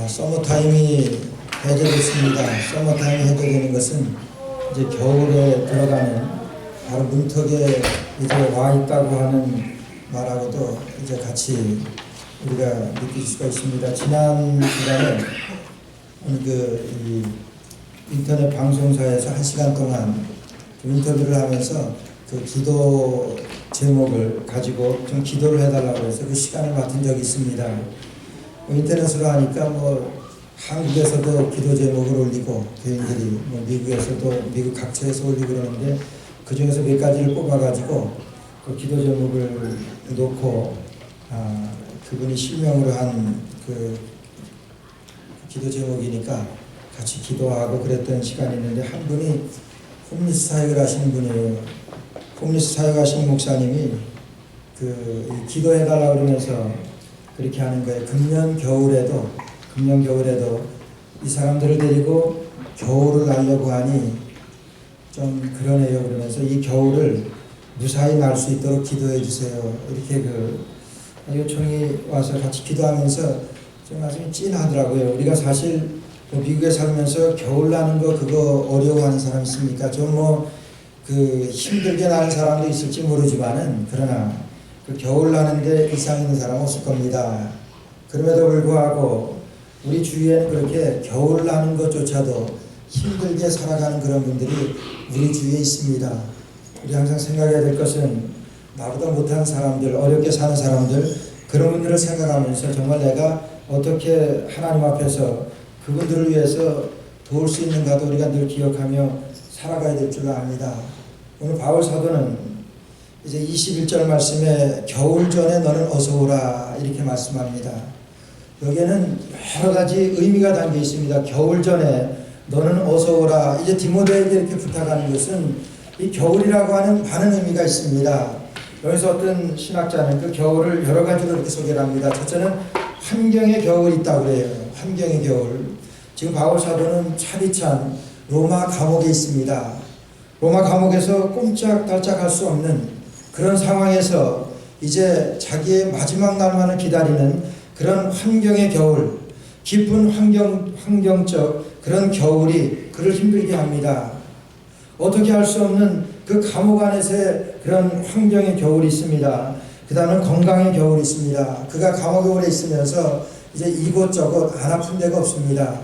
서머타임이 해제됐습니다. 서머타임이 해제되는 것은 이제 겨울에 들어가는 바로 문턱에 이제 와 있다고 하는 말하고도 이제 같이 우리가 느낄 수가 있습니다. 지난 시간에 이 인터넷 방송사에서 1시간 동안 인터뷰를 하면서 그 기도 제목을 가지고 좀 기도를 해달라고 해서 그 시간을 맡은 적이 있습니다. 인터넷으로 하니까 한국에서도 기도 제목을 올리고 교인들이 미국에서도 미국 각처에서 올리고 그러는데 그 중에서 몇 가지를 뽑아가지고 그 기도 제목을 놓고 그분이 실명으로 한 그 기도 제목이니까 같이 기도하고 그랬던 시간이 있는데 한 분이 홈리스 사역을 하시는 분이에요. 홈리스 사역하시는 목사님이 기도해달라고 그러면서 그렇게 하는 거예요. 금년 겨울에도 이 사람들을 데리고 겨울을 나려고 하니 좀 그러네요. 그러면서 이 겨울을 무사히 날 수 있도록 기도해 주세요. 이렇게 요청이 와서 같이 기도하면서 좀 아주 찐하더라고요. 우리가 사실 미국에 살면서 겨울 나는 거 그거 어려워하는 사람 있습니까? 좀 힘들게 나는 사람도 있을지 모르지만은 그러나 그 겨울 나는데 이상 있는 사람은 없을 겁니다. 그럼에도 불구하고 우리 주위에는 그렇게 겨울 나는 것조차도 힘들게 살아가는 그런 분들이 우리 주위에 있습니다. 우리 항상 생각해야 될 것은 나보다 못한 사람들, 어렵게 사는 사람들, 그런 분들을 생각하면서 정말 내가 어떻게 하나님 앞에서 그분들을 위해서 도울 수 있는가도 우리가 늘 기억하며 살아가야 될 줄 압니다. 오늘 바울 사도는 이제 21절 말씀에 겨울 전에 너는 어서 오라 이렇게 말씀합니다. 여기에는 여러 가지 의미가 담겨 있습니다. 겨울 전에 너는 어서 오라. 이제 디모데에게 이렇게 부탁하는 것은 이 겨울이라고 하는 많은 의미가 있습니다. 여기서 어떤 신학자는 그 겨울을 여러 가지로 이렇게 소개를 합니다. 첫째는 환경의 겨울이 있다고 그래요. 환경의 겨울. 지금 바울 사도는 차디찬 로마 감옥에 있습니다. 로마 감옥에서 꼼짝달짝 할 수 없는 그런 상황에서 이제 자기의 마지막 날만을 기다리는 그런 환경의 겨울, 깊은 환경적 그런 겨울이 그를 힘들게 합니다. 어떻게 할 수 없는 그 감옥 안에서의 그런 환경의 겨울이 있습니다. 그 다음은 건강의 겨울이 있습니다. 그가 감옥에 오래 있으면서 이제 이곳저곳 안 아픈 데가 없습니다.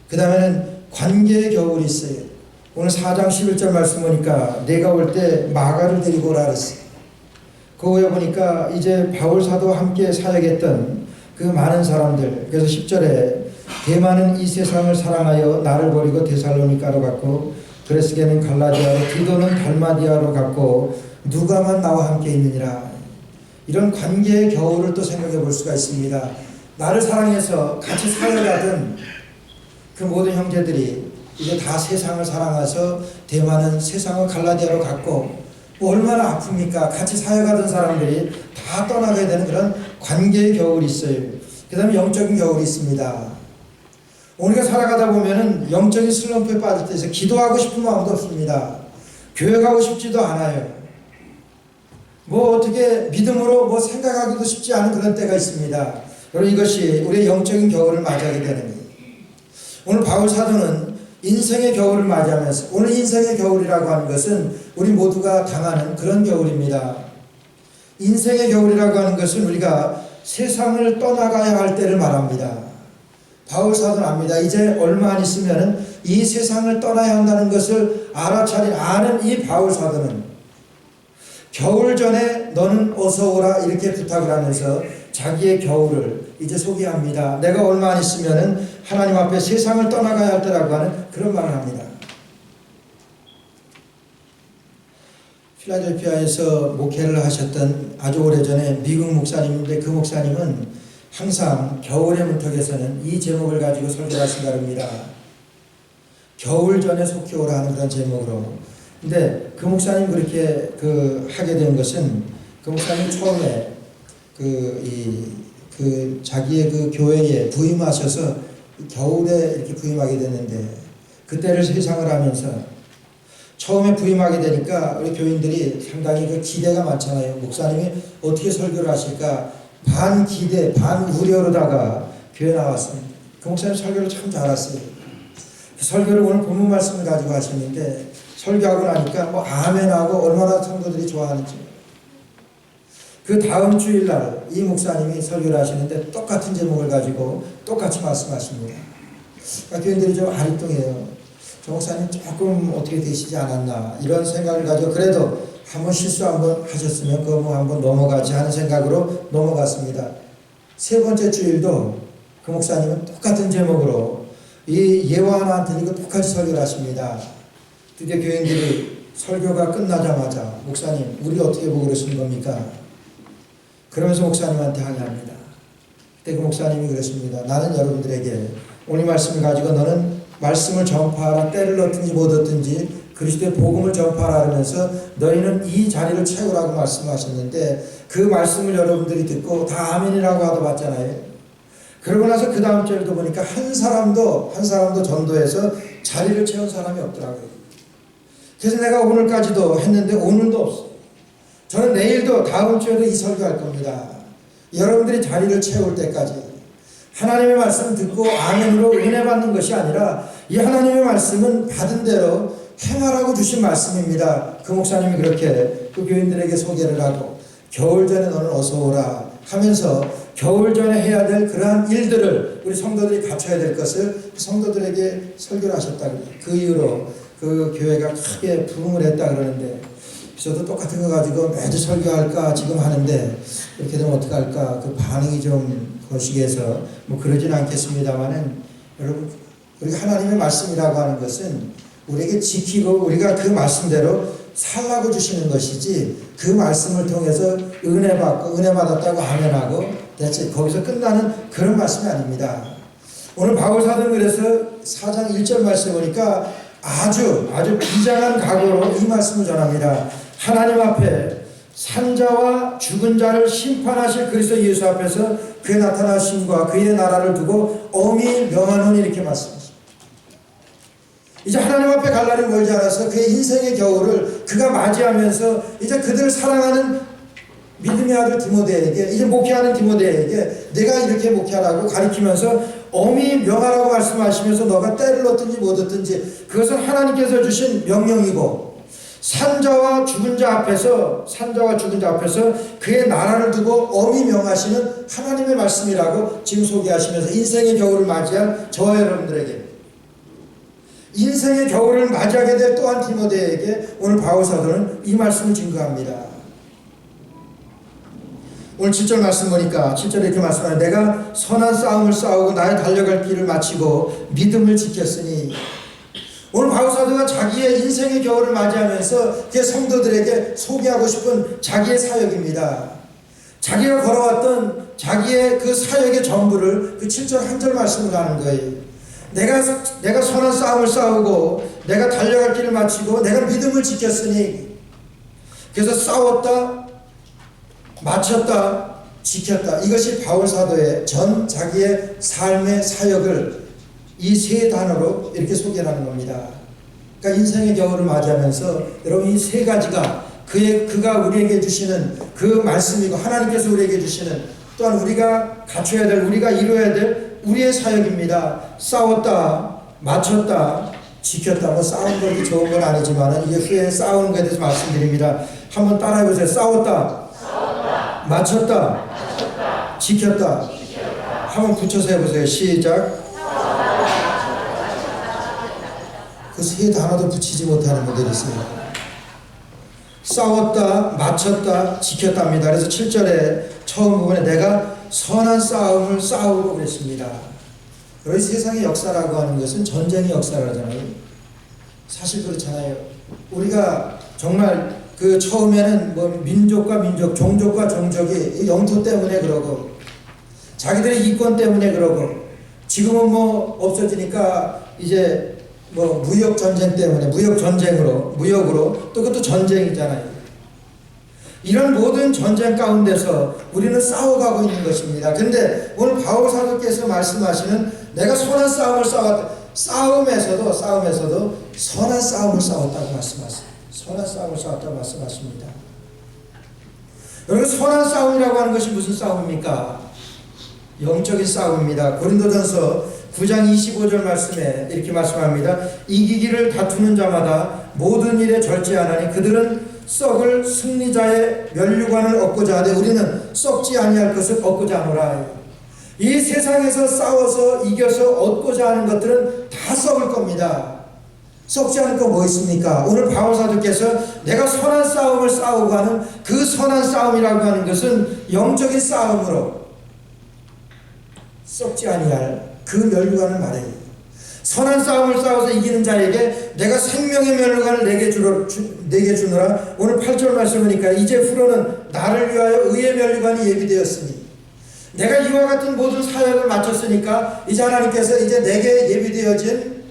그 다음에는 관계의 겨울이 있어요. 오늘 4장 11절 말씀 보니까 내가 올 때 마가를 데리고 오라 그랬어요. 그 후에 보니까 이제 바울 사도와 함께 사역했던 그 많은 사람들, 그래서 10절에 대만은 이 세상을 사랑하여 나를 버리고 데살로니가로 갔고 그레스게는 갈라디아로 디도는 달마디아로 갔고 누가만 나와 함께 있느니라. 이런 관계의 겨울을 또 생각해 볼 수가 있습니다. 나를 사랑해서 같이 사역하던 그 모든 형제들이 이제 다 세상을 사랑해서 대만은 세상을 갈라디아로 갔고 얼마나 아픕니까? 같이 사역하던 사람들이 다 떠나게 되는 그런 관계의 겨울이 있어요. 그 다음에 영적인 겨울이 있습니다. 우리가 살아가다 보면은 영적인 슬럼프에 빠질 때에서 기도하고 싶은 마음도 없습니다. 교회 가고 싶지도 않아요. 어떻게 믿음으로 생각하기도 쉽지 않은 그런 때가 있습니다. 여러분 이것이 우리의 영적인 겨울을 맞이하게 되는 거예요. 오늘 바울 사도는 인생의 겨울을 맞이하면서 오늘 인생의 겨울이라고 하는 것은 우리 모두가 당하는 그런 겨울입니다. 인생의 겨울이라고 하는 것은 우리가 세상을 떠나가야 할 때를 말합니다. 바울 사도는 압니다. 이제 얼마 안 있으면 이 세상을 떠나야 한다는 것을 아는 이 바울 사도는 겨울 전에 너는 어서 오라 이렇게 부탁을 하면서 자기의 겨울을 이제 소개합니다. 내가 얼마 안 있으면 하나님 앞에 세상을 떠나가야 할 때라고 하는 그런 말을 합니다. 필라델피아에서 목회를 하셨던 아주 오래전에 미국 목사님인데 그 목사님은 항상 겨울의 문턱에서는 이 제목을 가지고 설교를 하신다릅니다. 겨울 전에 속히 오라 하는 그런 제목으로. 근데 그 목사님 그렇게 하게 된 것은 그 목사님 처음에 자기의 그 교회에 부임하셔서 겨울에 이렇게 부임하게 됐는데 그때를 세상을 하면서 처음에 부임하게 되니까 우리 교인들이 상당히 그 기대가 많잖아요. 목사님이 어떻게 설교를 하실까 반 기대 반 우려로다가 교회 나왔습니다. 그 목사님 설교를 참 잘했어요. 그 설교를 오늘 본문 말씀을 가지고 하시는데 설교하고 나니까 뭐 아멘하고 얼마나 성도들이 좋아하는지. 그 다음 주일날 이 목사님이 설교를 하시는데 똑같은 제목을 가지고 똑같이 말씀하십니다. 그러니까 교인들이 좀 아리뚱해요. 저 목사님 조금 어떻게 되시지 않았나 이런 생각을 가지고 그래도 한번 실수 한번 하셨으면 그거 뭐 한번 넘어가지 하는 생각으로 넘어갔습니다. 세 번째 주일도 그 목사님은 똑같은 제목으로 이 예화 하나 안 드리고 똑같이 설교를 하십니다. 드디어 교인들이 설교가 끝나자마자 목사님 우리 어떻게 보고 그러시는 겁니까? 그러면서 목사님한테 항의합니다. 그때 그 목사님이 그랬습니다. 나는 여러분들에게 오늘 말씀을 가지고 너는 말씀을 전파하라 때를 얻든지 못 얻든지 그리스도의 복음을 전파하라 하면서 너희는 이 자리를 채우라고 말씀하셨는데 그 말씀을 여러분들이 듣고 다 아멘이라고 하다 봤잖아요. 그러고 나서 그 다음 주에도 보니까 한 사람도 전도해서 자리를 채운 사람이 없더라고요. 그래서 내가 오늘까지도 했는데 오늘도 없어요. 저는 내일도 다음 주에도 이 설교할 겁니다. 여러분들이 자리를 채울 때까지 하나님의 말씀 듣고 아멘으로 은혜 받는 것이 아니라 이 하나님의 말씀은 받은 대로 행하라고 주신 말씀입니다. 그 목사님이 그렇게 그 교인들에게 소개를 하고 겨울 전에 너는 어서 오라 하면서 겨울 전에 해야 될 그러한 일들을 우리 성도들이 갖춰야 될 것을 성도들에게 설교를 하셨다고 그 이후로 그 교회가 크게 부흥을 했다 그러는데 저도 똑같은 거 가지고 매주 설교할까 지금 하는데 이렇게 되면 어떡할까 그 반응이 좀 거시기해서 뭐 그러진 않겠습니다만은 여러분 우리가 하나님의 말씀이라고 하는 것은 우리에게 지키고 우리가 그 말씀대로 살라고 주시는 것이지 그 말씀을 통해서 은혜 받고 은혜 받았다고 아멘하고 대체 거기서 끝나는 그런 말씀이 아닙니다. 오늘 바울 사도는 그래서 4장 1절 말씀에 보니까 아주 비장한 각오로 이 말씀을 전합니다. 하나님 앞에 산자와 죽은 자를 심판하실 그리스도 예수 앞에서 그의 나타나심과 그의 나라를 두고 엄히 명하노니 이렇게 말씀하십니다. 이제 하나님 앞에 갈 날이 멀지 않아서 그의 인생의 겨울을 그가 맞이하면서 이제 그들을 사랑하는 믿음의 아들 디모데에게 이제 목회하는 디모데에게 내가 이렇게 목회하라고 가리키면서 엄히 명하라고 말씀하시면서 너가 때를 얻든지 못 얻든지 그것은 하나님께서 주신 명령이고 산자와 죽은 자 앞에서 그의 나라를 두고 엄히 명하시는 하나님의 말씀이라고 지금 소개하시면서 인생의 겨울을 맞이한 저와 여러분들에게 인생의 겨울을 맞이하게 될 또한 디모데에게 오늘 바울 사도는 이 말씀을 증거합니다. 오늘 7절 말씀 보니까 7절에 이렇게 말씀하는 내가 선한 싸움을 싸우고 나의 달려갈 길을 마치고 믿음을 지켰으니 오늘 바울 사도가 자기의 인생의 겨울을 맞이하면서 그 성도들에게 소개하고 싶은 자기의 사역입니다. 자기가 걸어왔던 자기의 그 사역의 전부를 그 7절 한 절 말씀으로 하는 거예요. 내가 선한 싸움을 싸우고 내가 달려갈 길을 마치고 내가 믿음을 지켰으니 그래서 싸웠다 마쳤다 지켰다 이것이 바울 사도의 전 자기의 삶의 사역을 이 세 단어로 이렇게 소개하는 겁니다. 그러니까 인생의 겨울을 맞이하면서 여러분 이 세 가지가 그가 우리에게 주시는 그 말씀이고 하나님께서 우리에게 주시는 또한 우리가 갖춰야 될 우리가 이루어야 될 우리의 사역입니다. 싸웠다 맞췄다 지켰다. 뭐 싸운 것이 좋은 건 아니지만 이게 후에 싸우는 것에 대해서 말씀드립니다. 한번 따라해보세요. 싸웠다 맞췄다 지켰다. 한번 붙여서 해보세요. 시작. 그 세 단어도 붙이지 못하는 분들이 있어요. 싸웠다 맞췄다 지켰답니다. 그래서 7절에 처음 부분에 내가 선한 싸움을 싸우고 그랬습니다. 그래서 세상의 역사라고 하는 것은 전쟁의 역사라잖아요. 사실 그렇잖아요. 우리가 정말 그 처음에는 뭐 민족과 민족, 종족과 종족이 영토 때문에 그러고 자기들의 이권 때문에 그러고 지금은 뭐 없어지니까 이제 뭐 무역 전쟁 때문에 무역으로 또 그것도 전쟁이잖아요. 이런 모든 전쟁 가운데서 우리는 싸워가고 있는 것입니다. 근데 오늘 바울 사도께서 말씀하시는 내가 선한 싸움을 싸웠다. 싸움에서도 선한 싸움을 싸웠다고 말씀하세요. 선한 싸움을 싸웠다고 말씀하십니다. 여러분 선한 싸움이라고 하는 것이 무슨 싸움입니까? 영적인 싸움입니다. 고린도전서 9장 25절 말씀에 이렇게 말씀합니다. 이기기를 다투는 자마다 모든 일에 절제하나니 그들은 썩을 승리자의 면류관을 얻고자 하되 우리는 썩지 아니할 것을 얻고자 하노라. 이 세상에서 싸워서 이겨서 얻고자 하는 것들은 다 썩을 겁니다. 썩지 않을 거 뭐 있습니까? 오늘 바울사도께서 내가 선한 싸움을 싸우고 하는 그 선한 싸움이라고 하는 것은 영적인 싸움으로 썩지 아니할 그 면류관을 말해요. 선한 싸움을 싸워서 이기는 자에게 내가 생명의 면류관을 내게 주노라. 오늘 8절 말씀 보니까 이제후로는 나를 위하여 의의 면류관이 예비되었으니 내가 이와 같은 모든 사역을 마쳤으니까 이제 하나님께서 이제 내게 예비되어진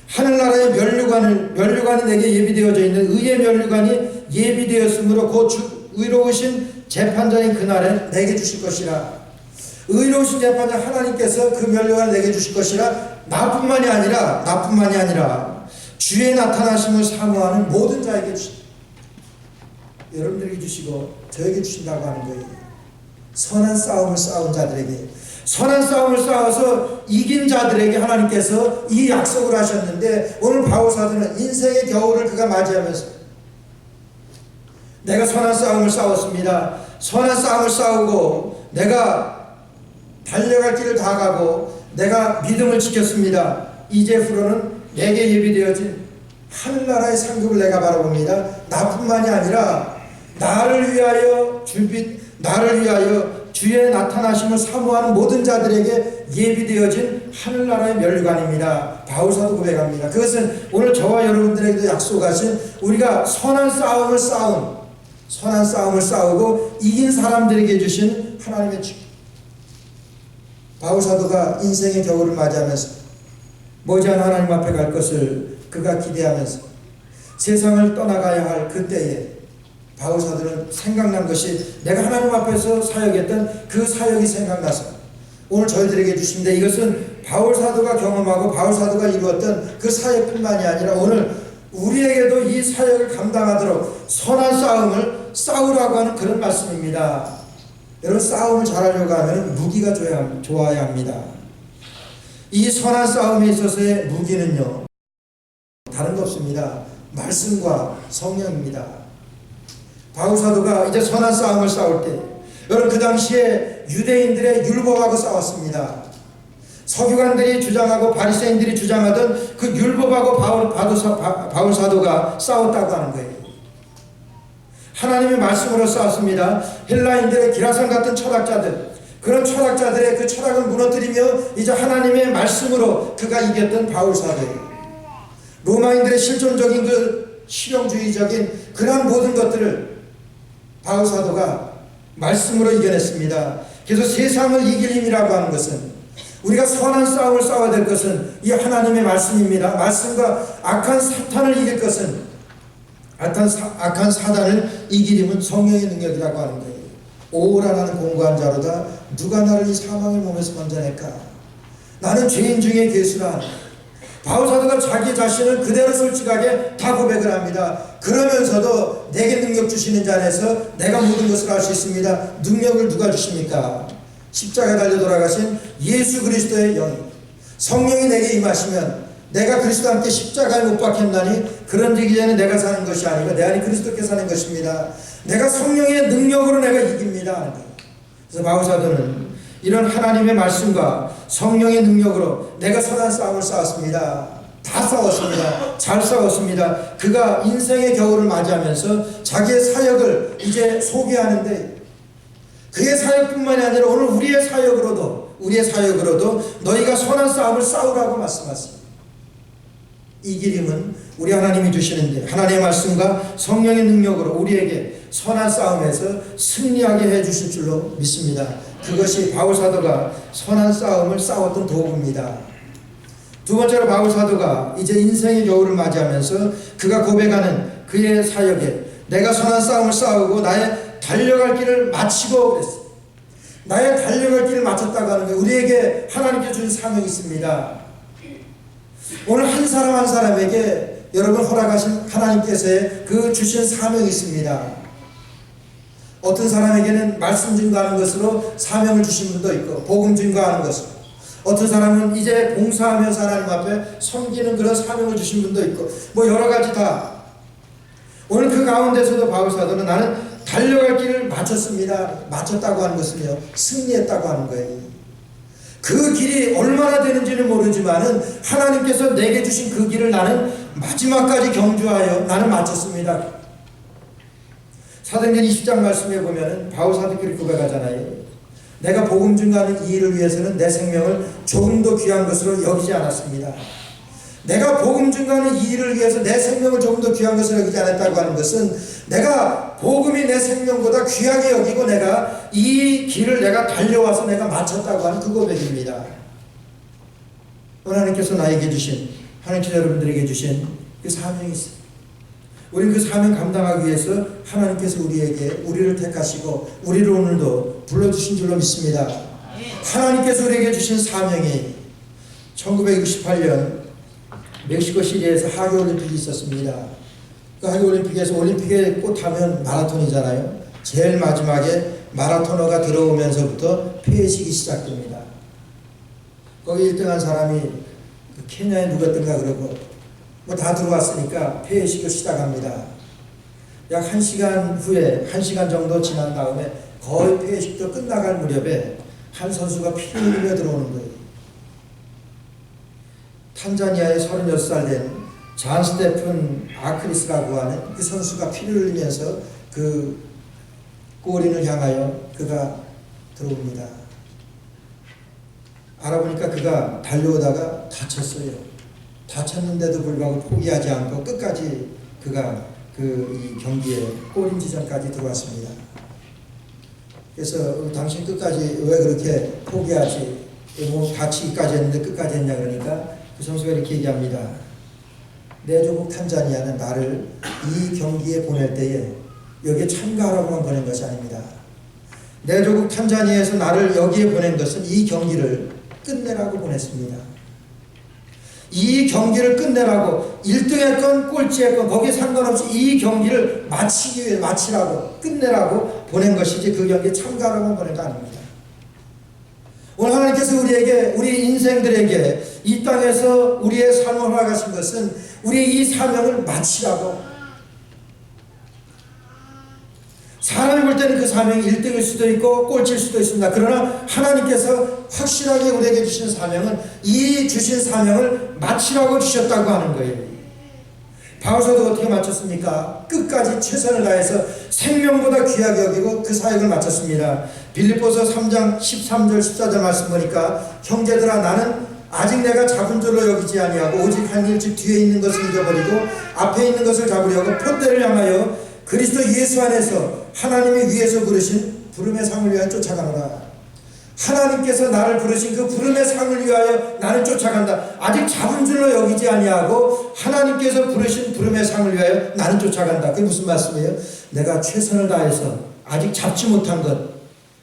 하늘나라의 면류관이 내게 예비되어져 있는 의의 면류관이 예비되었으므로 곧 의로우신 재판장인 그날에 내게 주실 것이라. 의로우신 재판장 하나님께서 그 면류관을 내게 주실 것이라. 나뿐만이 아니라 주의 나타나심을 사모하는 모든 자에게 주십니다. 여러분들에게 주시고 저에게 주신다고 하는 거예요. 선한 싸움을 싸운 자들에게, 선한 싸움을 싸워서 이긴 자들에게 하나님께서 이 약속을 하셨는데 오늘 바울사도는 인생의 겨울을 그가 맞이하면서 내가 선한 싸움을 싸웠습니다. 선한 싸움을 싸우고 내가 달려갈 길을 다 가고 내가 믿음을 지켰습니다. 이제후로는 내게 예비되어진 하늘나라의 상급을 내가 바라봅니다. 나뿐만이 아니라 나를 위하여 주의 나타나심을 사모하는 모든 자들에게 예비되어진 하늘나라의 면류관입니다. 바울사도 고백합니다. 그것은 오늘 저와 여러분들에게도 약속하신 우리가 선한 싸움을 싸우고 이긴 사람들에게 주신 하나님의 축복. 바울사도가 인생의 겨울을 맞이하면서 머지않아 하나님 앞에 갈 것을 그가 기대하면서 세상을 떠나가야 할 그때에 바울사도는 생각난 것이 내가 하나님 앞에서 사역했던 그 사역이 생각나서 오늘 저희들에게 주십니다. 이것은 바울사도가 경험하고 바울사도가 이루었던 그 사역뿐만이 아니라 오늘 우리에게도 이 사역을 감당하도록 선한 싸움을 싸우라고 하는 그런 말씀입니다. 여러분, 싸움을 잘하려고 하면 무기가 좋아야 합니다. 이 선한 싸움에 있어서의 무기는요, 다른 거 없습니다. 말씀과 성령입니다. 바울사도가 이제 선한 싸움을 싸울 때, 여러분, 그 당시에 유대인들의 율법하고 싸웠습니다. 서기관들이 주장하고 바리새인들이 주장하던 그 율법하고 바울사도가 싸웠다고 하는 거예요. 하나님의 말씀으로 싸웠습니다. 헬라인들의 기라성 같은 철학자들, 그런 철학자들의 그 철학을 무너뜨리며 이제 하나님의 말씀으로 그가 이겼던 바울사도예요. 로마인들의 실존적인 그 실용주의적인 그런 모든 것들을 바울사도가 말씀으로 이겨냈습니다. 그래서 세상을 이길 힘이라고 하는 것은, 우리가 선한 싸움을 싸워야 될 것은 이 하나님의 말씀입니다. 말씀과 악한 사탄을 이길 것은, 악한 사단을 이길 힘은 성령의 능력이라고 하는 거예요. 오라 나는 공고한 자로다. 누가 나를 이 사망의 몸에서 건져낼까? 나는 죄인 중에 괴수라. 바울사도가 자기 자신을 그대로 솔직하게 다 고백을 합니다. 그러면서도 내게 능력 주시는 자 안에서 내가 모든 것을 할 수 있습니다. 능력을 누가 주십니까? 십자가에 달려 돌아가신 예수 그리스도의 영이, 성령이 내게 임하시면 내가 그리스도와 함께 십자가에 못 박혔나니 그런지 이제는 내가 사는 것이 아니고 내 안에 그리스도께 사는 것입니다. 내가 성령의 능력으로 내가 이깁니다. 그래서 바울사도는 이런 하나님의 말씀과 성령의 능력으로 내가 선한 싸움을 싸웠습니다. 다 싸웠습니다. 잘 싸웠습니다. 그가 인생의 겨울을 맞이하면서 자기의 사역을 이제 소개하는데, 그의 사역뿐만이 아니라 오늘 우리의 사역으로도 너희가 선한 싸움을 싸우라고 말씀하십니다. 이길 힘은 우리 하나님이 주시는데, 하나님의 말씀과 성령의 능력으로 우리에게 선한 싸움에서 승리하게 해주실 줄로 믿습니다. 그것이 바울사도가 선한 싸움을 싸웠던 도구입니다. 두 번째로 바울사도가 이제 인생의 겨울을 맞이하면서 그가 고백하는 그의 사역에 내가 선한 싸움을 싸우고 나의 달려갈 길을 마치고 그랬어요. 나의 달려갈 길을 마쳤다고 하는 게 우리에게 하나님께 주신 사명이 있습니다. 오늘 한 사람 한 사람에게 여러분 허락하신 하나님께서의 그 주신 사명이 있습니다. 어떤 사람에게는 말씀 증거하는 것으로 사명을 주신 분도 있고 복음 증거하는 것으로, 어떤 사람은 이제 봉사하면서 하나님 앞에 섬기는 그런 사명을 주신 분도 있고 뭐 여러 가지 다. 오늘 그 가운데서도 바울 사도는 나는 달려갈 길을 마쳤습니다. 마쳤다고 하는 것은요, 승리했다고 하는 거예요. 그 길이 얼마나 되는지는 모르지만은 하나님께서 내게 주신 그 길을 나는 마지막까지 경주하여 나는 마쳤습니다. 사도행전 20장 말씀에 보면은 바울 사도 그렇게 고백하잖아요. 내가 복음 증거하는 이 일을 위해서는 내 생명을 조금도 귀한 것으로 여기지 않았습니다. 내가 복음 증거하는 이 일을 위해서 내 생명을 조금도 귀한 것으로 여기지 않았다고 하는 것은 내가 복음이 내 생명보다 귀하게 여기고 내가 이 길을 내가 달려와서 내가 마쳤다고 하는 그 고백입니다. 하나님께서 나에게 주신, 하나님께서 여러분들에게 주신 그 사명이 있어요. 우리는 그 사명 감당하기 위해서 하나님께서 우리를 택하시고 우리를 오늘도 불러주신 줄로 믿습니다. 하나님께서 우리에게 주신 사명이 1968년 멕시코 시리에서 하계올림픽이 있었습니다. 그 하계올림픽에서 올림픽에 꽃하면 마라톤이잖아요. 제일 마지막에 마라토너가 들어오면서부터 폐회식이 시작됩니다. 거기 1등한 사람이 그 케냐에 누구였던가 그러고 뭐 다 들어왔으니까 폐회식을 시작합니다. 약 1시간 후에 1시간 정도 지난 다음에 거의 폐회식도 끝나갈 무렵에 한 선수가 피를 흘리며 들어오는 거예요. 탄자니아의 36살 된 잔 스테픈 아크리스라고 하는 그 선수가 피를 흘리면서 그 골인을 향하여 그가 들어옵니다. 알아보니까 그가 달려오다가 다쳤어요. 다쳤는데도 불구하고 포기하지 않고 끝까지 그가 이 경기에 골인 지점까지 들어왔습니다. 그래서 당신 끝까지 왜 그렇게 포기하지? 뭐 다치기까지 했는데 끝까지 했냐 그러니까 그 선수가 이렇게 얘기합니다. 내 조국 탄자니아는 나를 이 경기에 보낼 때에 여기에 참가하라고만 보낸 것이 아닙니다. 내 조국 탄자니아에서 나를 여기에 보낸 것은 이 경기를 끝내라고 보냈습니다. 이 경기를 끝내라고 1등했건 꼴찌했건 거기에 상관없이 이 경기를 마치기 위해 마치라고 끝내라고 보낸 것이지 그 경기에 참가하라고 보낸 거 아닙니다. 오늘 하나님께서 우리 인생들에게 이 땅에서 우리의 삶을 허락하신 것은 우리의 이 사명을 마치라고. 사람이 볼 때는 그 사명이 1등일 수도 있고 꼴찌일 수도 있습니다. 그러나 하나님께서 확실하게 우리에게 주신 사명은 이 주신 사명을 마치라고 주셨다고 하는 거예요. 바울사도 어떻게 마쳤습니까? 끝까지 최선을 다해서 생명보다 귀하게 여기고 그 사역을 마쳤습니다. 빌립보서 3장 13절 14절 말씀 보니까 형제들아 나는 아직 내가 잡은 줄로 여기지 아니하고 오직 한 일 즉 뒤에 있는 것을 잊어버리고 앞에 있는 것을 잡으려고 표대를 향하여 그리스도 예수 안에서 하나님이 위에서 부르신 부름의 상을 위하여 쫓아가노라. 하나님께서 나를 부르신 그 부름의 상을 위하여 나는 쫓아간다. 아직 잡은 줄로 여기지 아니하고 하나님께서 부르신 부름의 상을 위하여 나는 쫓아간다. 그게 무슨 말씀이에요? 내가 최선을 다해서 아직 잡지 못한 것,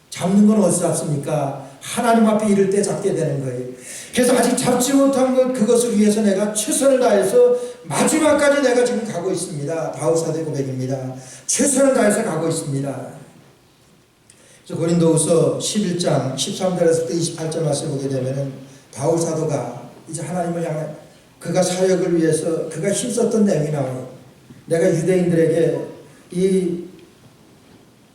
잡는 건 어디서 잡습니까? 하나님 앞에 이를 때 잡게 되는 거예요. 그래서 아직 잡지 못한 것, 그것을 위해서 내가 최선을 다해서 마지막까지 내가 지금 가고 있습니다. 바울사도의 고백입니다. 최선을 다해서 가고 있습니다. 고린도후서 11장 13절에서 28절 말씀 보게 되면은 바울 사도가 이제 하나님을 향해 그가 사역을 위해서 그가 힘썼던 내용이 나와요. 내가 유대인들에게 이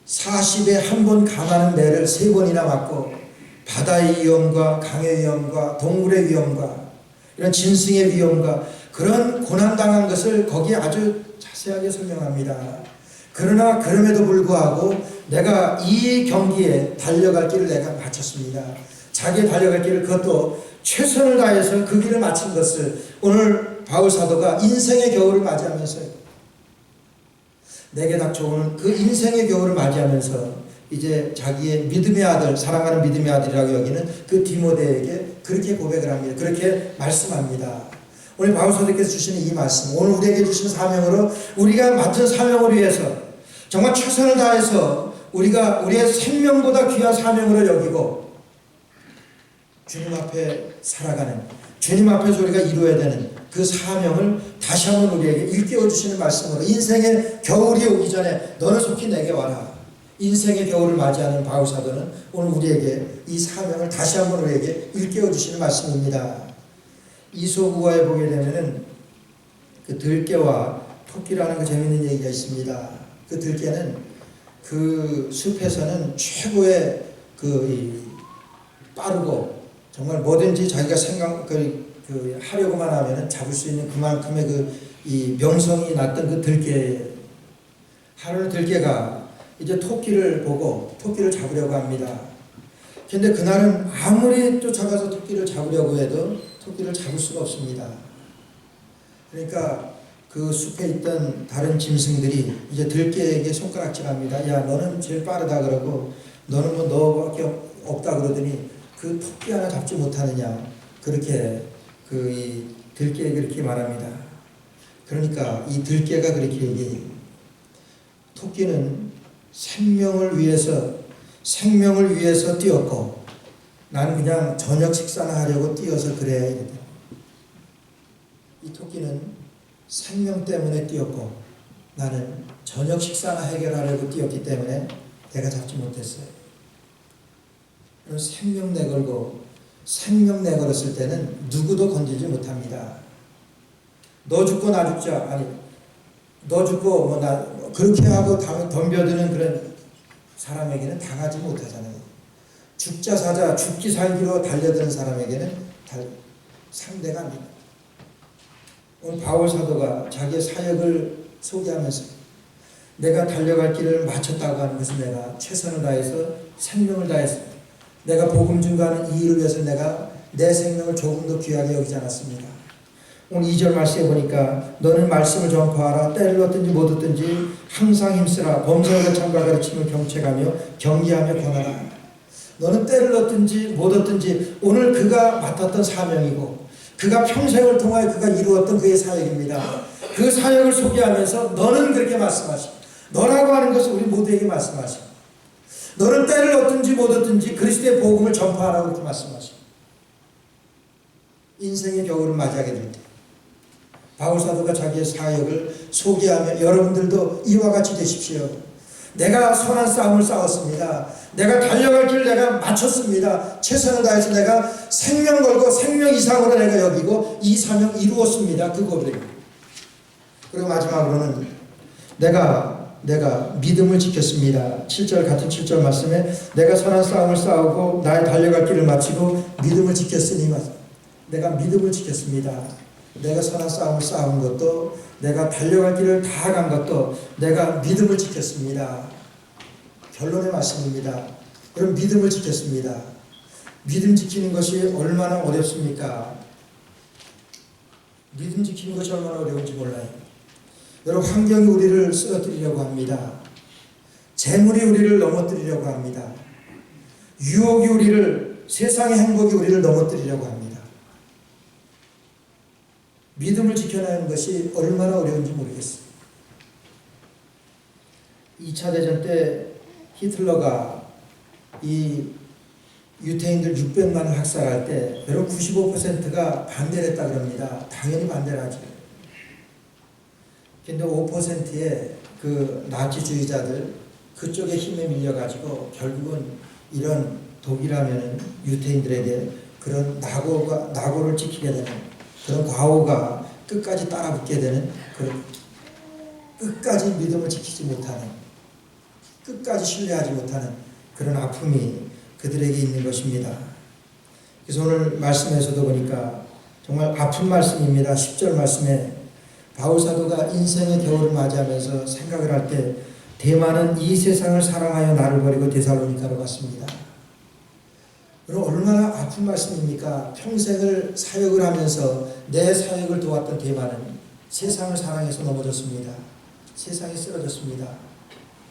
40에 한 번 감하는 매를 3번이나 맞고 바다의 위험과 강의 위험과 동물의 위험과 이런 짐승의 위험과 그런 고난당한 것을 거기에 아주 자세하게 설명합니다. 그러나 그럼에도 불구하고 내가 이 경기에 달려갈 길을 내가 마쳤습니다. 자기의 달려갈 길을 그것도 최선을 다해서 그 길을 마친 것을 오늘 바울 사도가 인생의 겨울을 맞이하면서 내게 닥쳐오는 그 인생의 겨울을 맞이하면서 이제 자기의 믿음의 아들, 사랑하는 믿음의 아들이라고 여기는 그 디모데에게 그렇게 고백을 합니다. 그렇게 말씀합니다. 오늘 바울 사도께서 주시는 이 말씀, 오늘 우리에게 주신 사명으로 우리가 맡은 사명을 위해서 정말 최선을 다해서 우리가 우리의 생명보다 귀한 사명으로 여기고 주님 앞에 살아가는, 주님 앞에서 우리가 이루어야 되는 그 사명을 다시 한번 우리에게 일깨워 주시는 말씀으로 인생의 겨울이 오기 전에 너는 속히 내게 와라. 인생의 겨울을 맞이하는 바울 사도는 오늘 우리에게 이 사명을 다시 한번 우리에게 일깨워 주시는 말씀입니다. 이솝우화에 보게 되면은 그 들깨와 토끼라는 그 재밌는 얘기가 있습니다. 그 들깨는 그 숲에서는 최고의 빠르고 정말 뭐든지 자기가 하려고만 하면은 잡을 수 있는 그만큼의 이 명성이 났던 그 들깨. 하루는 들깨가 이제 토끼를 보고 토끼를 잡으려고 합니다. 근데 그날은 아무리 쫓아가서 토끼를 잡으려고 해도 토끼를 잡을 수가 없습니다. 그러니까 그 숲에 있던 다른 짐승들이 이제 들깨에게 손가락질합니다. 야, 너는 제일 빠르다 그러고 너는 뭐 너밖에 없다 그러더니 그 토끼 하나 잡지 못하느냐, 그렇게 이 들깨에게 그렇게 말합니다. 그러니까 이 들깨가 그렇게 얘기해요. 토끼는 생명을 위해서 뛰었고 나는 그냥 저녁 식사나 하려고 뛰어서 그래. 이 토끼는 생명 때문에 뛰었고 나는 저녁 식사나 해결하려고 뛰었기 때문에 내가 잡지 못했어요. 생명 내걸었을 때는 누구도 건들지 못합니다. 너 죽고 나 죽자, 아니 너 죽고 뭐 나 그렇게 하고 덤벼드는 그런 사람에게는 당하지 못하잖아요. 죽자 사자 죽기 살기로 달려드는 사람에게는 상대가 아닙니다. 오늘 바울 사도가 자기의 사역을 소개하면서 내가 달려갈 길을 마쳤다고 하는 것은 내가 최선을 다해서 생명을 다해서 내가 복음 증거하는 이 일을 위해서 내가 내 생명을 조금 더 귀하게 여기지 않았습니다. 오늘 2절 말씀에 보니까 너는 말씀을 전파하라. 때를 얻든지 못 얻든지 항상 힘쓰라. 범사에 참가 가르침을 경책하며 경계하며 권하라. 너는 때를 얻든지 못 얻든지 오늘 그가 맡았던 사명이고 그가 평생을 통하여 그가 이루었던 그의 사역입니다. 그 사역을 소개하면서 너는 그렇게 말씀하시고 너라고 하는 것을 우리 모두에게 말씀하시고 너는 때를 얻든지 못 얻든지 그리스도의 복음을 전파하라고 그렇게 말씀하시고 인생의 겨울을 맞이하게 될 때 바울 사도가 자기의 사역을 소개하며 여러분들도 이와 같이 되십시오. 내가 선한 싸움을 싸웠습니다. 내가 달려갈 길을 내가 마쳤습니다. 최선을 다해서 내가 생명 걸고 생명 이상으로 내가 여기고 이 사명 이루었습니다. 그 고백입니다. 그리고 마지막으로는 내가 믿음을 지켰습니다. 7절 같은 7절 말씀에 내가 선한 싸움을 싸우고 나의 달려갈 길을 마치고 믿음을 지켰으니 내가 믿음을 지켰습니다. 내가 선한 싸움을 싸운 것도 내가 달려갈 길을 다 간 것도 내가 믿음을 지켰습니다. 결론의 말씀입니다. 그럼 믿음을 지켰습니다. 믿음 지키는 것이 얼마나 어렵습니까? 믿음 지키는 것이 얼마나 어려운지 몰라요. 여러분, 환경이 우리를 쓰러뜨리려고 합니다. 재물이 우리를 넘어뜨리려고 합니다. 유혹이 세상의 행복이 우리를 넘어뜨리려고 합니다. 믿음을 지켜내는 것이 얼마나 어려운지 모르겠어요. 2차 대전 때 히틀러가 이 유태인들 600만을 학살할 때 여러분 95%가 반대를 했다고 합니다. 당연히 반대를 하죠. 근데 5%의 그 나치주의자들 그쪽의 힘에 밀려가지고 결국은 이런 독이라면 유태인들에게 그런 낙오를 지키게 되는 그런 과오가 끝까지 따라붙게 되는 그런 끝까지 믿음을 지키지 못하는 끝까지 신뢰하지 못하는 그런 아픔이 그들에게 있는 것입니다. 그래서 오늘 말씀에서도 보니까 정말 아픈 말씀입니다. 10절 말씀에 바울 사도가 인생의 겨울을 맞이하면서 생각을 할 때 대마는 이 세상을 사랑하여 나를 버리고 데살로니가로 갔습니다. 그럼 얼마나 아픈 말씀입니까? 평생을 사역을 하면서 내 사역을 도왔던 대마는 세상을 사랑해서 넘어졌습니다. 세상에 쓰러졌습니다.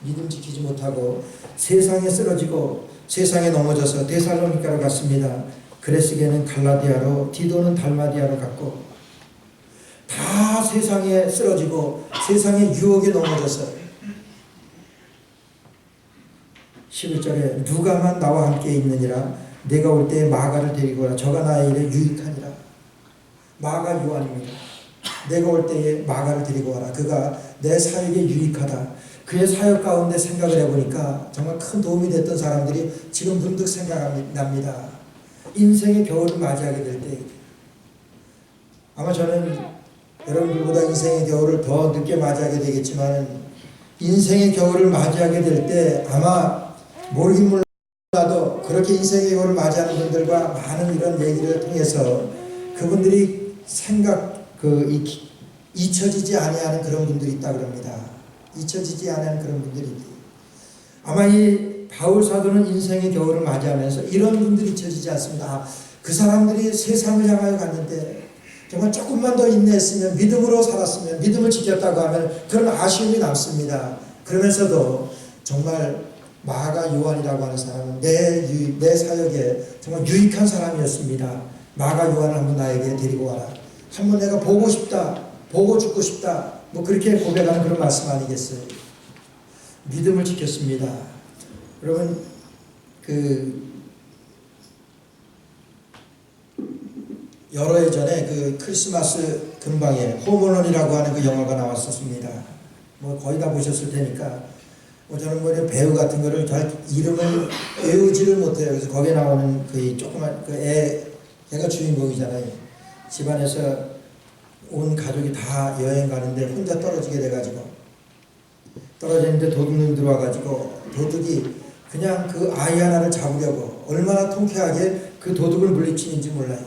믿음 지키지 못하고 세상에 쓰러지고 세상에 넘어져서 데살로니가로 갔습니다. 그레스게는 갈라디아로, 디도는 달마디아로 갔고 다 세상에 쓰러지고 세상의 유혹에 넘어져서 11절에 누가만 나와 함께 있느니라 내가 올 때에 마가를 데리고 오라. 저가 나의 일에 유익하니라. 마가 요한입니다. 내가 올 때에 마가를 데리고 와라. 그가 내 사역에 유익하다. 그의 사역 가운데 생각을 해보니까 정말 큰 도움이 됐던 사람들이 지금 문득 생각납니다. 인생의 겨울을 맞이하게 될 때 아마 저는 여러분들보다 인생의 겨울을 더 늦게 맞이하게 되겠지만 인생의 겨울을 맞이하게 될 때 아마 모르긴 몰라도 그렇게 인생의 겨울을 맞이하는 분들과 많은 이런 얘기를 통해서 그분들이 잊혀지지 아니하는 그런 분들이 있다 그럽니다. 잊혀지지 않은 그런 분들이 아마 이 바울 사도는 인생의 겨울을 맞이하면서 이런 분들이 잊혀지지 않습니다. 그 사람들이 세상을 향하여 갔는데 정말 조금만 더 인내했으면 믿음으로 살았으면 믿음을 지켰다고 하면 그런 아쉬움이 남습니다. 그러면서도 정말 마가 요한이라고 하는 사람은 내 사역에 정말 유익한 사람이었습니다. 마가 요한을 한번 나에게 데리고 와라. 한번 내가 보고 싶다. 보고 죽고 싶다. 뭐 그렇게 고백하는 그런 말씀 아니겠어요? 믿음을 지켰습니다. 여러분 여러 해 전에 그 크리스마스 근방에 홈얼론이라고 하는 그 영화가 나왔었습니다. 뭐 거의 다 보셨을 테니까 저는 뭐 배우 같은 거를 잘 이름을 외우지를 못해요. 그래서 거기에 나오는 그 조그만 걔가 주인공이잖아요. 집안에서 온 가족이 다 여행 가는데 혼자 떨어지게 돼가지고 떨어지는데 도둑놈이 들어와가지고 도둑이 그냥 그 아이 하나를 잡으려고 얼마나 통쾌하게 그 도둑을 물리치는지 몰라요.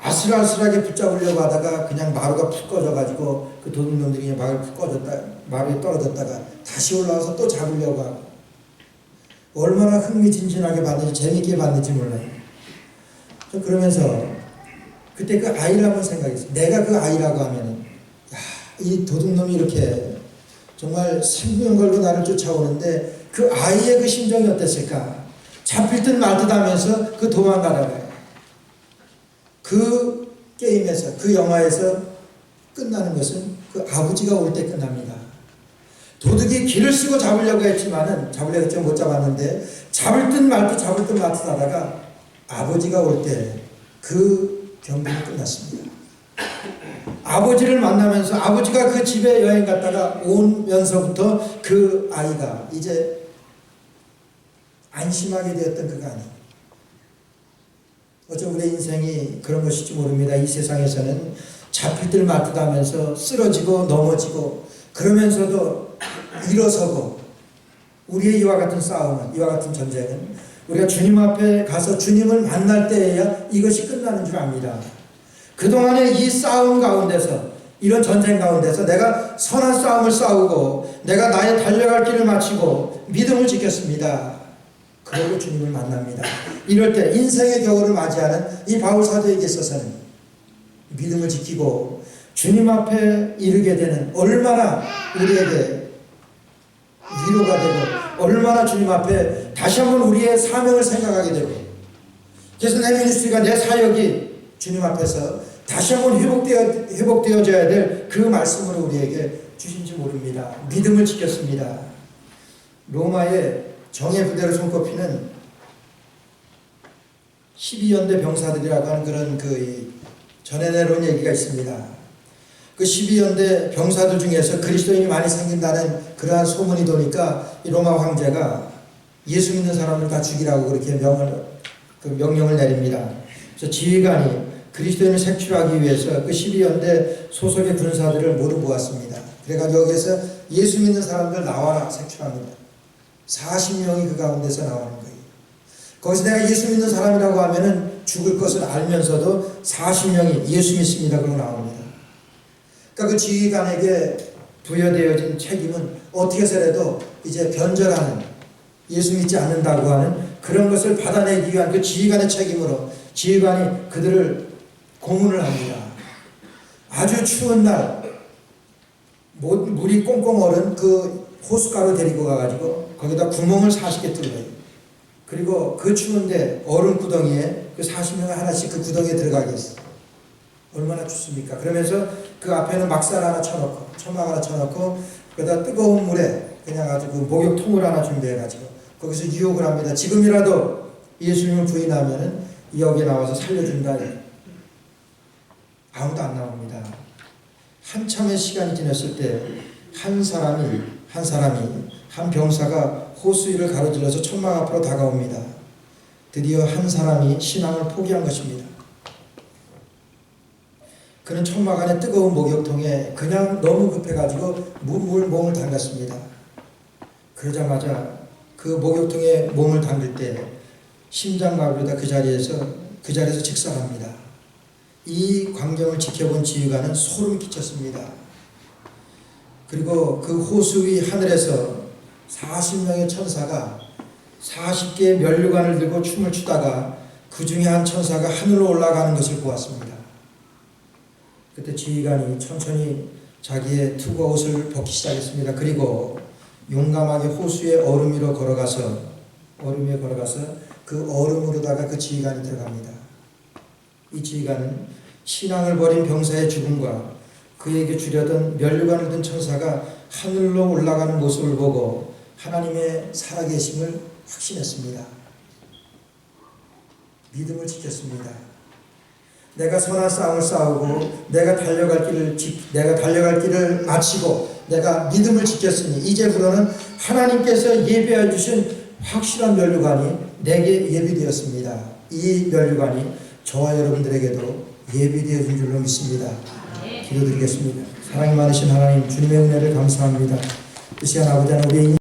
아슬아슬하게 붙잡으려고 하다가 그냥 마루가 푹 꺼져가지고 그 도둑놈들이 마루에 떨어졌다가 다시 올라와서 또 잡으려고 하고 얼마나 흥미진진하게 봤는지 재밌게 봤는지 몰라요. 그러면서 그때 그 아이를 한번 생각했어요. 내가 그 아이라고 하면은 이 도둑놈이 이렇게 정말 생명 걸고 나를 쫓아오는데 그 아이의 그 심정이 어땠을까? 잡힐 듯 말 듯 하면서 그 도망가다가 그 게임에서 그 영화에서 끝나는 것은 그 아버지가 올 때 끝납니다. 도둑이 길을 쓰고 잡으려고 했지만은 못 잡았는데 잡을 듯 말 듯 하다가 아버지가 올 때 그 경기는 끝났습니다. 아버지를 만나면서 아버지가 그 집에 여행 갔다가 오면서부터 그 아이가 이제 안심하게 되었던 그가 아니에요. 어쩌면 우리의 인생이 그런 것일지 모릅니다. 이 세상에서는 잡힐 듯 말 듯 하면서 쓰러지고 넘어지고 그러면서도 일어서고 우리의 이와 같은 싸움은 이와 같은 전쟁은 우리가 주님 앞에 가서 주님을 만날 때에야 이것이 끝나는 줄 압니다. 그동안의 이 싸움 가운데서 이런 전쟁 가운데서 내가 선한 싸움을 싸우고 내가 나의 달려갈 길을 마치고 믿음을 지켰습니다. 그리고 주님을 만납니다. 이럴 때 인생의 겨울을 맞이하는 이 바울 사도에게 있어서는 믿음을 지키고 주님 앞에 이르게 되는 얼마나 우리에게 위로가 되고 얼마나 주님 앞에 다시 한번 우리의 사명을 생각하게 되고 그래서 내 미니스트리가 내 사역이 주님 앞에서 다시 한번 회복되어져야 될 그 말씀으로 우리에게 주신지 모릅니다. 믿음을 지켰습니다. 로마의 정예 부대로 손꼽히는 12연대 병사들이라고 하는 그런 전해 내려온 얘기가 있습니다. 그 12연대 병사들 중에서 그리스도인이 많이 생긴다는 그러한 소문이 도니까 이 로마 황제가 예수 믿는 사람을 다 죽이라고 그렇게 명령을 내립니다. 그래서 지휘관이 그리스도인을 색출하기 위해서 그 12연대 소속의 군사들을 모두 모았습니다. 그래가지고 여기에서 예수 믿는 사람들 나와라 색출합니다. 40명이 그 가운데서 나오는 거예요. 거기서 내가 예수 믿는 사람이라고 하면은 죽을 것을 알면서도 40명이 예수 믿습니다. 그러고 나옵니다. 그러니까 그 지휘관에게 부여되어진 책임은 어떻게 해서라도 이제 변절하는 예수 믿지 않는다고 하는 그런 것을 받아내기 위한 그 지휘관의 책임으로 지휘관이 그들을 고문을 합니다. 아주 추운 날 물이 꽁꽁 얼은 그 호숫가로 데리고 가가지고 거기다 구멍을 40개 뚫어요. 그리고 그 추운데 얼음 구덩이에 그 40명 하나씩 그 구덩이에 들어가게 했어요. 얼마나 춥습니까? 그러면서 그 앞에는 막살 하나 쳐놓고 천막 하나 쳐놓고 거기다 뜨거운 물에 그냥 아주 그 목욕통을 하나 준비해가지고 거기서 유혹을 합니다. 지금이라도 예수님을 부인하면은 여기에 나와서 살려준다. 아무도 안 나옵니다. 한참의 시간이 지났을 때 한 사람이 한 사람이, 한 병사가 호수 위를 가로질러서 천막 앞으로 다가옵니다. 드디어 한 사람이 신앙을 포기한 것입니다. 그는 천막 안에 뜨거운 목욕통에 그냥 너무 급해가지고 몸을 담갔습니다. 그러자마자 그 목욕통에 몸을 담글 때 심장마비로다 그 자리에서 직사합니다. 이 광경을 지켜본 지휘관은 소름 끼쳤습니다. 그리고 그 호수 위 하늘에서 40명의 천사가 40개의 면류관을 들고 춤을 추다가 그 중에 한 천사가 하늘로 올라가는 것을 보았습니다. 그때 지휘관이 천천히 자기의 투구 옷을 벗기 시작했습니다. 그리고 용감하게 호수의 얼음 위로 걸어가서 그 얼음으로다가 그 지휘관이 들어갑니다. 이 지휘관은 신앙을 버린 병사의 죽음과 그에게 주려던 면류관을 든 천사가 하늘로 올라가는 모습을 보고 하나님의 살아계심을 확신했습니다. 믿음을 지켰습니다. 내가 선한 싸움을 싸우고 내가 달려갈 길을 마치고 내가 믿음을 지켰으니 이제부터는 하나님께서 예비해 주신 확실한 면류관이 내게 예비되었습니다. 이 면류관이 저와 여러분들에게도 예비되어 준 줄로 믿습니다. 기도드리겠습니다. 사랑이 많으신 하나님, 주님의 은혜를 감사합니다. 이 시간 아버지 하나님, 우리의